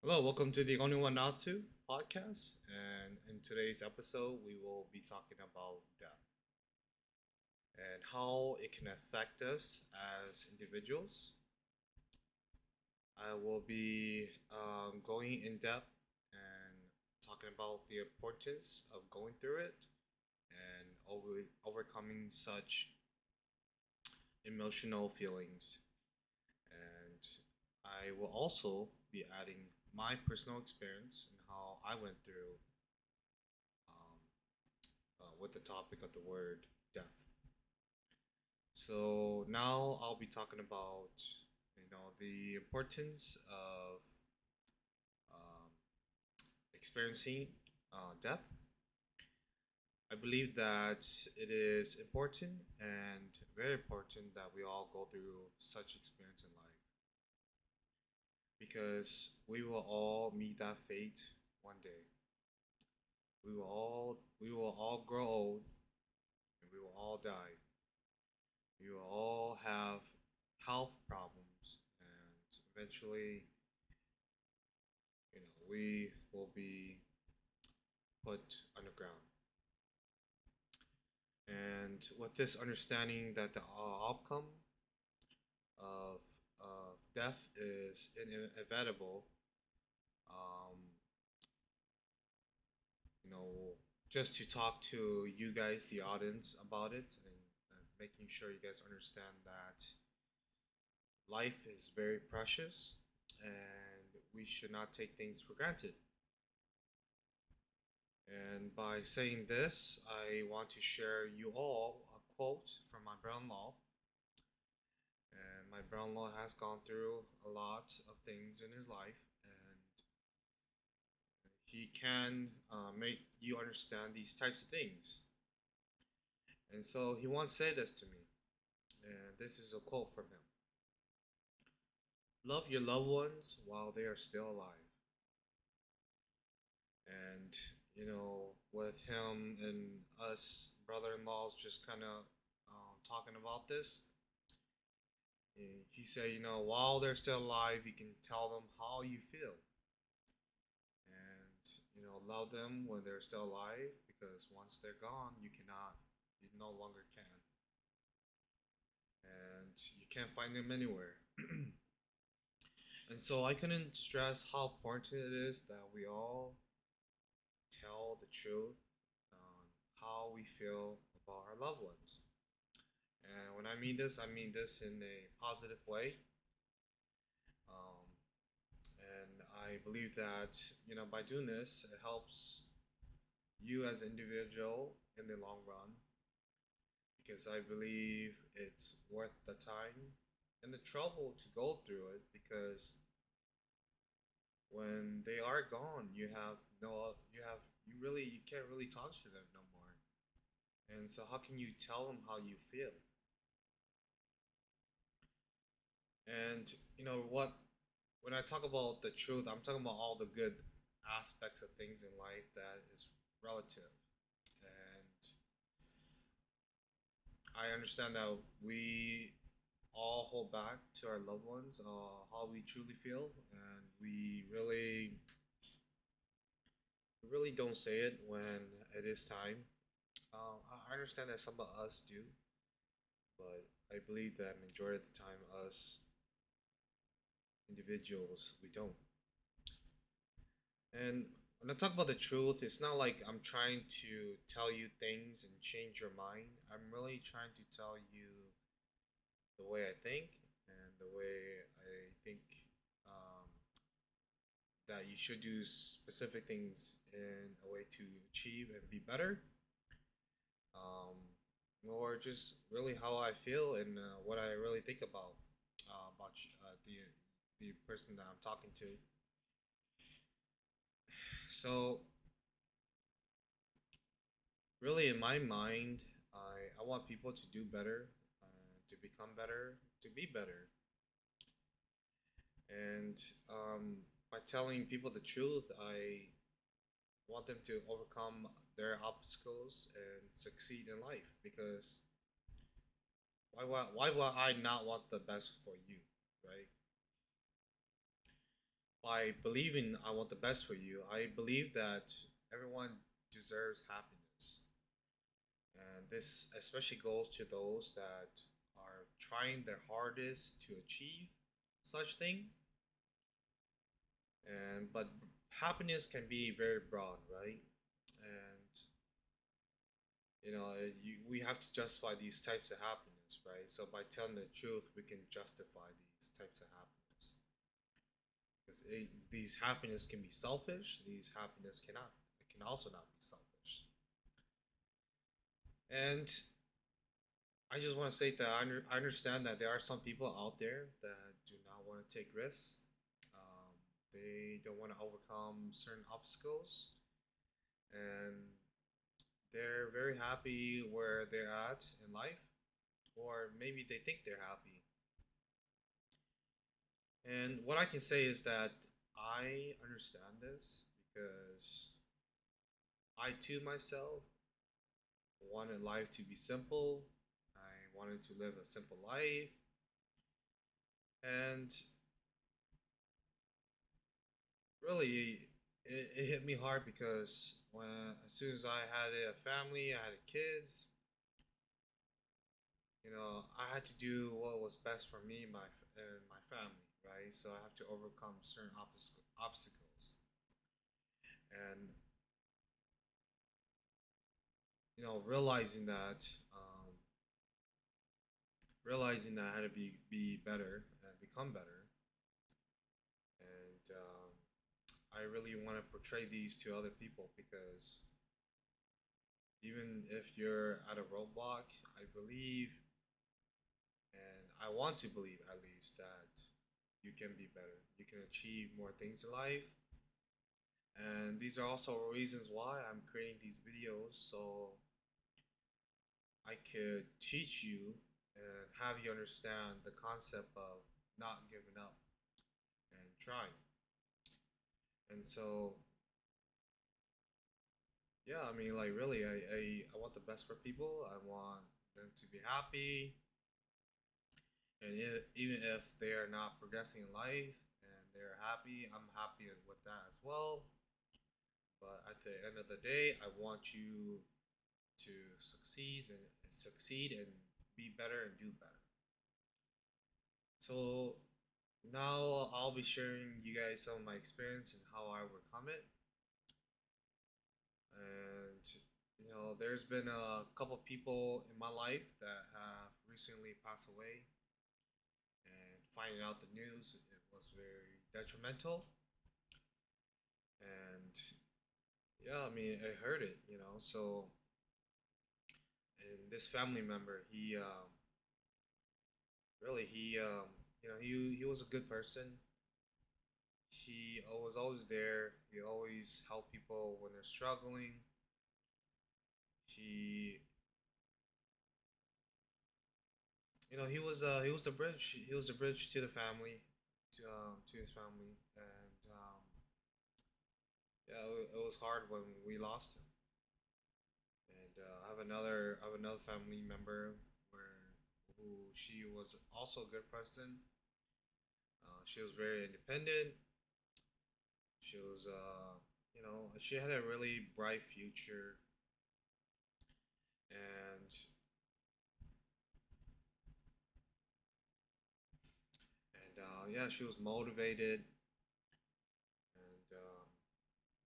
Hello, welcome to the Only One Not To podcast. And in today's episode, we will be talking about death and how it can affect us as individuals. I will be going in depth and talking about the importance of going through it and overcoming such emotional feelings. And I will also be adding my personal experience and how I went through um, with the topic of the word death. So now I'll be talking about the importance of um, experiencing death. I believe that it is important and very important that we all go through such experience in life because we will all meet that fate one day. We will all grow old and we will all die. We will all have health problems and eventually, we will be put underground. And with this understanding that the outcome of death is inevitable, um, you know, just to talk to you guys, the audience, about it, and making sure you guys understand that life is very precious and we should not take things for granted. And by saying this, I want to share you all a quote from my brother-in-law. And my brother-in-law has gone through a lot of things in his life, and he can make you understand these types of things. And so he once said this to me, and this is a quote from him: "Love your loved ones while they are still alive." And with him and us brother-in-laws just kind of talking about this, he said, while they're still alive, you can tell them how you feel, and love them when they're still alive, because once they're gone, you no longer can, and you can't find them anywhere. And so I couldn't stress how important it is that we all tell the truth on how we feel about our loved ones. And when I mean this in a positive way. Um, and I believe that by doing this, it helps you as an individual in the long run, because I believe it's worth the time and the trouble to go through it, because when they are gone, you can't really talk to them no more. And so how can you tell them how you feel? And you know what? When I talk about the truth, I'm talking about all the good aspects of things in life that is relative. And I understand that we all hold back to our loved ones how we truly feel, and we really don't say it when it is time. I understand that some of us do, but I believe that majority of the time, us individuals, we don't. And when I talk about the truth, it's not like I'm trying to tell you things and change your mind. I'm really trying to tell you the way I think and the way I think um, that you should do specific things in a way to achieve and be better, um, or just really how I feel and what I really think about the person that I'm talking to. So really, in my mind, I want people to do better, to become better, to be better. And by telling people the truth, want them to overcome their obstacles and succeed in life. Because why would I not want the best for you, right? By believing I want the best for you, I believe that everyone deserves happiness. And this especially goes to those that are trying their hardest to achieve such thing. And but happiness can be very broad, right? And we have to justify these types of happiness, right? So by telling the truth, we can justify these types of happiness. Because these happiness can be selfish. These happiness cannot. It can also not be selfish. And I just want to say that I understand that there are some people out there that do not want to take risks. Um, they don't want to overcome certain obstacles, and they're very happy where they're at in life, or maybe they think they're happy. And what I can say is that I understand this because I too myself wanted life to be simple. I wanted to live a simple life. And really, it hit me hard because as soon as I had a family, I had kids, I had to do what was best for me and my family, right? So I have to overcome certain obstacles. And, realizing that I had to be better and become better. And I really want to portray these to other people because even if you're at a roadblock, I believe and I want to believe at least that you can be better. You can achieve more things in life. And these are also reasons why I'm creating these videos so I could teach you and have you understand the concept of not giving up and trying. And so, yeah, I mean, like, really, I want the best for people. I want them to be happy. And even if they are not progressing in life and they're happy, I'm happy with that as well. But at the end of the day, I want you to succeed and be better and do better. So now I'll be sharing you guys some of my experience and how I overcome it. And there's been a couple people in my life that have recently passed away, and finding out the news, it was very detrimental. And yeah, I mean, I heard it, So, and this family member, he really he was a good person. He was always there. He always helped people when they're struggling. He he was the bridge. He was the bridge to the family, to his family, and yeah, it was hard when we lost him. And I have another family member where who she was also a good person. She was very independent. She was she had a really bright future, and yeah, she was motivated,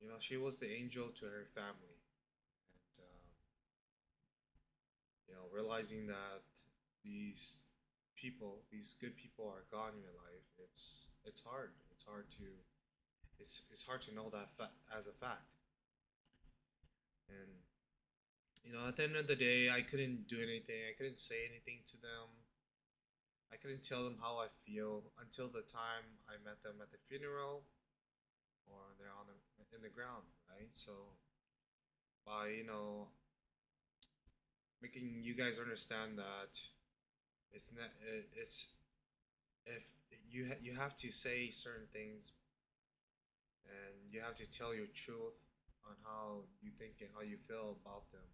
and she was the angel to her family. And realizing that these these good people are gone in your life, it's hard. It's hard to know that as a fact. And at the end of the day, I couldn't do anything. I couldn't say anything to them. I couldn't tell them how I feel until the time I met them at the funeral or they're in the ground, right? So by making you guys understand that it's not it's if you have to say certain things and you have to tell your truth on how you think and how you feel about them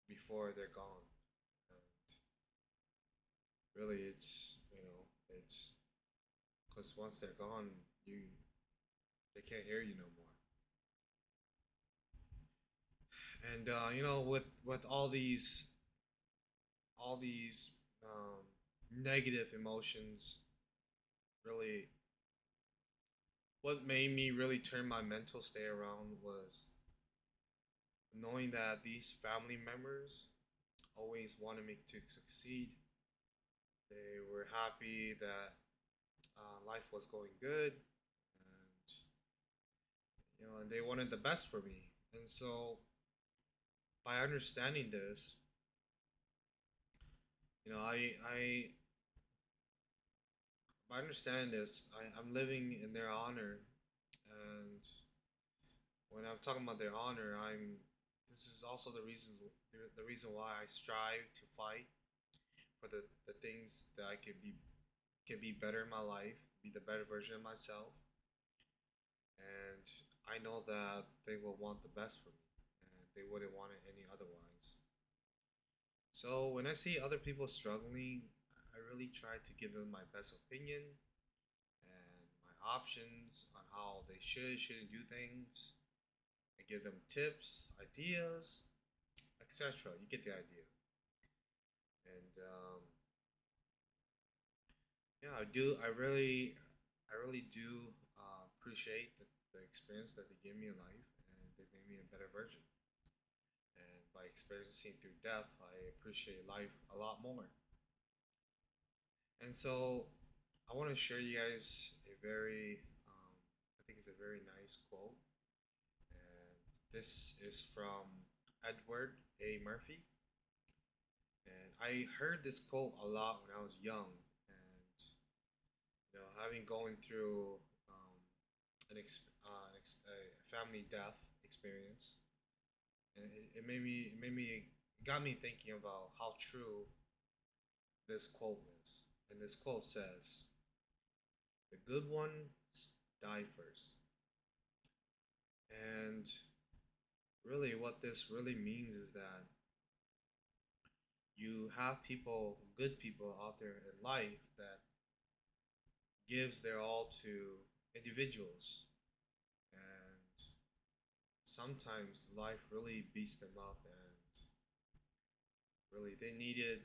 before they're gone. And really, it's because once they're gone, you they can't hear you no more. And with all these negative emotions, really, what made me really turn my mental state around was knowing that these family members always wanted me to succeed. They were happy that life was going good, and and they wanted the best for me. And so, by understanding this, you know, by understanding this, I'm living in their honor, and when I'm talking about their honor, this is also the reason why I strive to fight for the things that I can be better in my life, be the better version of myself, and I know that they will want the best for me, and they wouldn't want it any otherwise. So when I see other people struggling, I really try to give them my best opinion and my options on how they shouldn't do things. I give them tips, ideas, etc. You get the idea. And yeah, I really do appreciate the experience that they give me in life, and they made me a better version. And by experiencing through death, I appreciate life a lot more. And so, I want to share you guys I think it's a very nice quote. And this is from Edward A. Murphy. And I heard this quote a lot when I was young. And, having going through a family death experience, and it got me thinking about how true this quote is. And this quote says, "The good ones die first." And really, what this really means is that you have good people out there in life that gives their all to individuals, and sometimes life really beats them up, and really they needed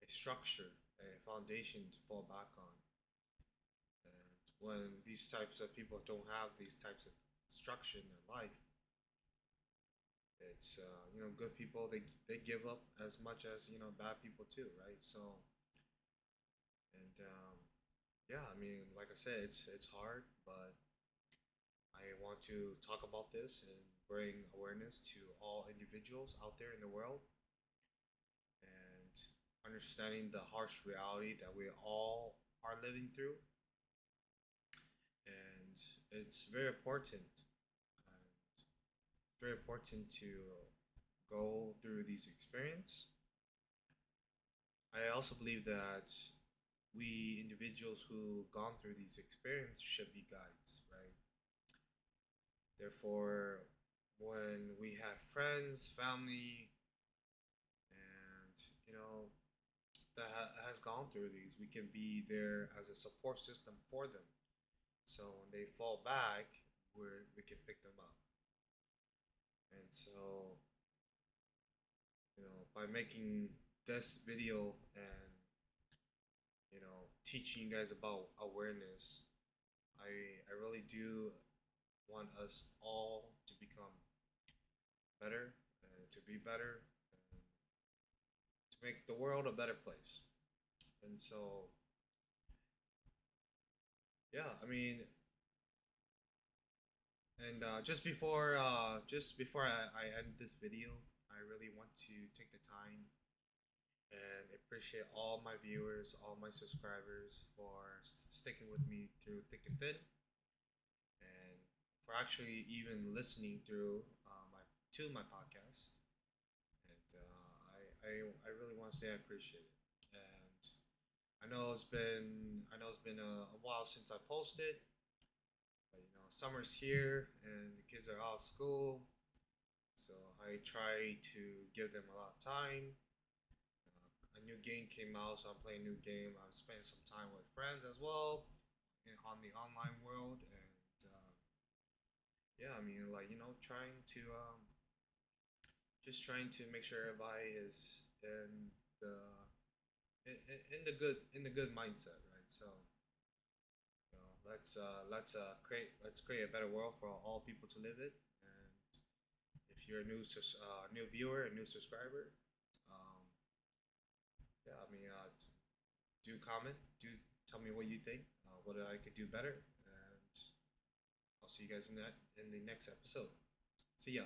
a structure, a foundation to fall back on. And when these types of people don't have these types of structure in their life, it's good people, they give up as much as bad people too, right? So, and yeah, I mean, like I said, it's hard, but I want to talk about this and bring awareness to all individuals out there in the world, and understanding the harsh reality that we all are living through. And it's very important. It's very important to go through these experiences. I also believe that we individuals who gone through these experiences should be guides, right? Therefore, when we have friends, family, and that has gone through these, we can be there as a support system for them. So when they fall back, we can pick them up. And so, by making this video and teaching you guys about awareness, I really do want us all to become better and to be better and to make the world a better place. And so, yeah, I mean, and just before I end this video, I really want to take the time and appreciate all my viewers, all my subscribers for sticking with me through thick and thin, and for actually even listening through my podcast. And I really want to say I appreciate it. And I know it's been a while since I posted, but Summer's here and the kids are out of school, so I try to give them a lot of time. A new game came out, so I'm playing a new game. I'm spending some time with friends as well, on the online world, and yeah, I mean, like trying to just trying to make sure everybody is the in the good mindset, right? So let's create a better world for all people to live in. And if you're a new viewer, a new subscriber, um, yeah, I mean, do comment, do tell me what you think, what I could do better, and I'll see you guys in the next episode. See ya.